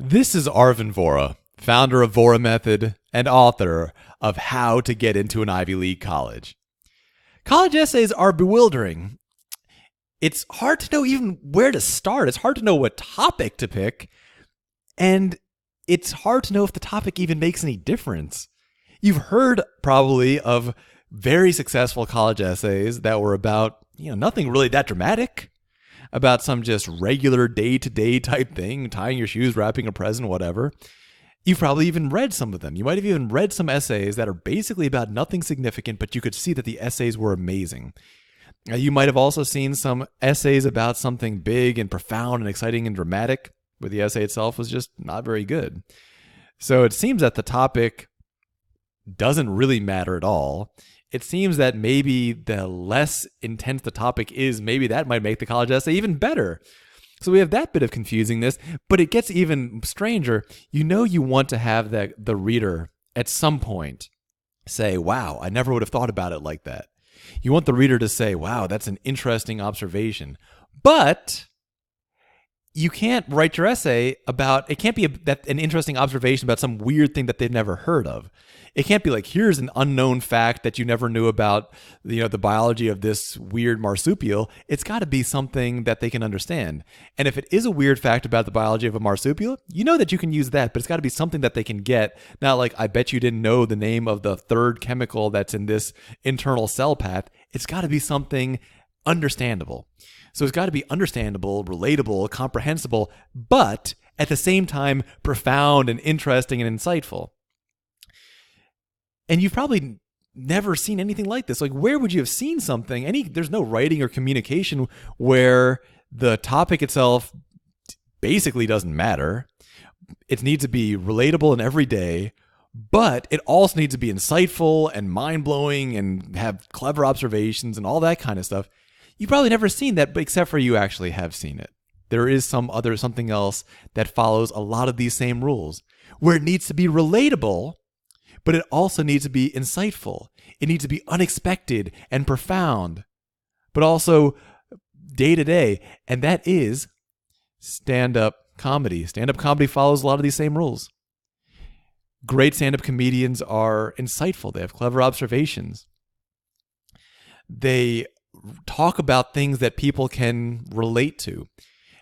This is Arvin Vora, founder of Vora Method and author of How to Get into an Ivy League College. College essays are bewildering. It's hard to know even where to start. It's hard to know what topic to pick. And it's hard to know if the topic even makes any difference. You've heard probably of very successful college essays that were about, nothing really that dramatic, about some just regular day-to-day type thing, tying your shoes, wrapping a present, whatever. You've probably even read some of them. You might have even read some essays that are basically about nothing significant, but you could see that the essays were amazing. You might have also seen some essays about something big and profound and exciting and dramatic, but the essay itself was just not very good. So it seems that the topic doesn't really matter at all. It seems that maybe the less intense the topic is, maybe that might make the college essay even better. So we have that bit of confusingness, but it gets even stranger. You want to have the reader at some point say, wow, I never would have thought about it like that. You want the reader to say, wow, that's an interesting observation. But you can't write your essay about, it can't be an interesting observation about some weird thing that they've never heard of. It can't be like, here's an unknown fact that you never knew about, the biology of this weird marsupial. It's got to be something that they can understand. And if it is a weird fact about the biology of a marsupial, you know that you can use that, but it's got to be something that they can get. Not like, I bet you didn't know the name of the third chemical that's in this internal cell path. It's got to be something understandable. So it's got to be understandable, relatable, comprehensible, but at the same time, profound and interesting and insightful. And you've probably never seen anything like this. Like, where would you have seen something? There's no writing or communication where the topic itself basically doesn't matter. It needs to be relatable and everyday, but it also needs to be insightful and mind-blowing and have clever observations and all that kind of stuff. You've probably never seen that, but except for you actually have seen it. There is something else that follows a lot of these same rules, where it needs to be relatable, but it also needs to be insightful. It needs to be unexpected and profound, but also day to day. And that is stand-up comedy. Stand-up comedy follows a lot of these same rules. Great stand-up comedians are insightful. They have clever observations. They talk about things that people can relate to.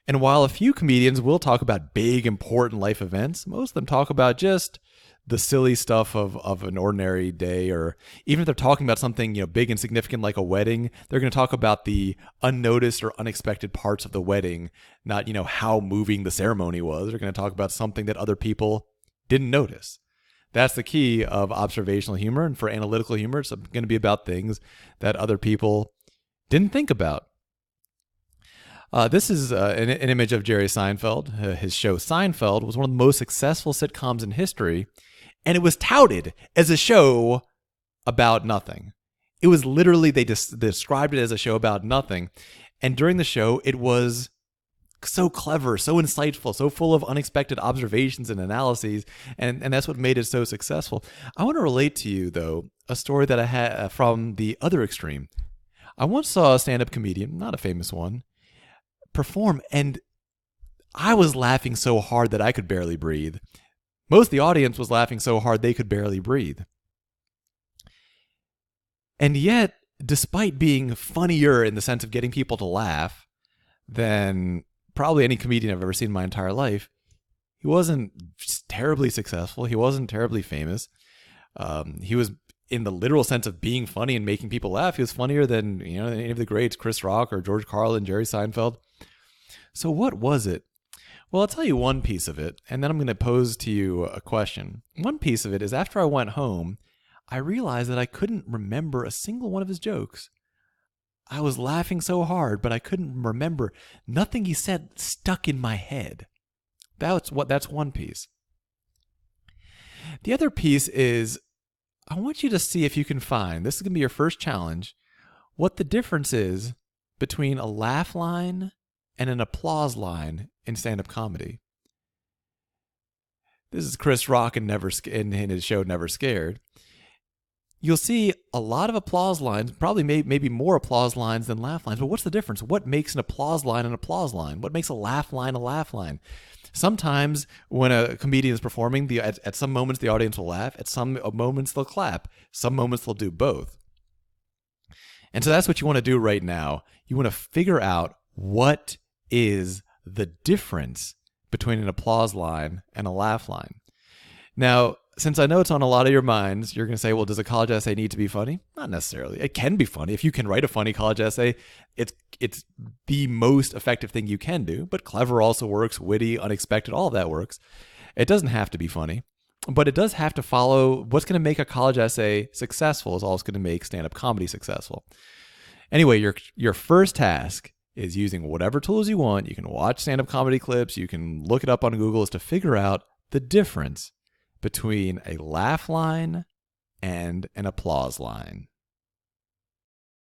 And while a few comedians will talk about big, important life events, most of them talk about just the silly stuff of an ordinary day, or even if they're talking about something big and significant like a wedding, they're going to talk about the unnoticed or unexpected parts of the wedding, not how moving the ceremony was. They're going to talk about something that other people didn't notice. That's the key of observational humor, and for analytical humor, it's going to be about things that other people didn't think about. This is an image of Jerry Seinfeld. His show Seinfeld was one of the most successful sitcoms in history, and it was touted as a show about nothing. It was literally, they described it as a show about nothing, and during the show, it was so clever, so insightful, so full of unexpected observations and analyses, and that's what made it so successful. I want to relate to you, though, a story that I had from the other extreme. I once saw a stand-up comedian, not a famous one, perform, and I was laughing so hard that I could barely breathe. Most of the audience was laughing so hard they could barely breathe. And yet, despite being funnier in the sense of getting people to laugh than probably any comedian I've ever seen in my entire life, he wasn't terribly successful. He wasn't terribly famous. He was, in the literal sense of being funny and making people laugh, he was funnier than any of the greats, Chris Rock or George Carlin, Jerry Seinfeld. So what was it? Well, I'll tell you one piece of it, and then I'm going to pose to you a question. One piece of it is, after I went home, I realized that I couldn't remember a single one of his jokes. I was laughing so hard, but I couldn't remember. Nothing he said stuck in my head. That's one piece. The other piece is, I want you to see if you can find, this is going to be your first challenge, what the difference is between a laugh line and an applause line in stand-up comedy. This is Chris Rock in his show Never Scared. You'll see a lot of applause lines, probably maybe more applause lines than laugh lines. But what's the difference? What makes an applause line an applause line? What makes a laugh line a laugh line? Sometimes when a comedian is performing, at some moments the audience will laugh, at some moments they'll clap, some moments they'll do both. And so that's what you want to do right now. You want to figure out what is the difference between an applause line and a laugh line. Now, since I know it's on a lot of your minds, you're going to say, well, does a college essay need to be funny? Not necessarily. It can be funny. If you can write a funny college essay, it's the most effective thing you can do. But clever also works, witty, unexpected, all of that works. It doesn't have to be funny, but it does have to follow what's going to make a college essay successful is all it's going to make stand-up comedy successful. Anyway, your first task is using whatever tools you want. You can watch stand-up comedy clips. You can look it up on Google, is to figure out the difference between a laugh line and an applause line.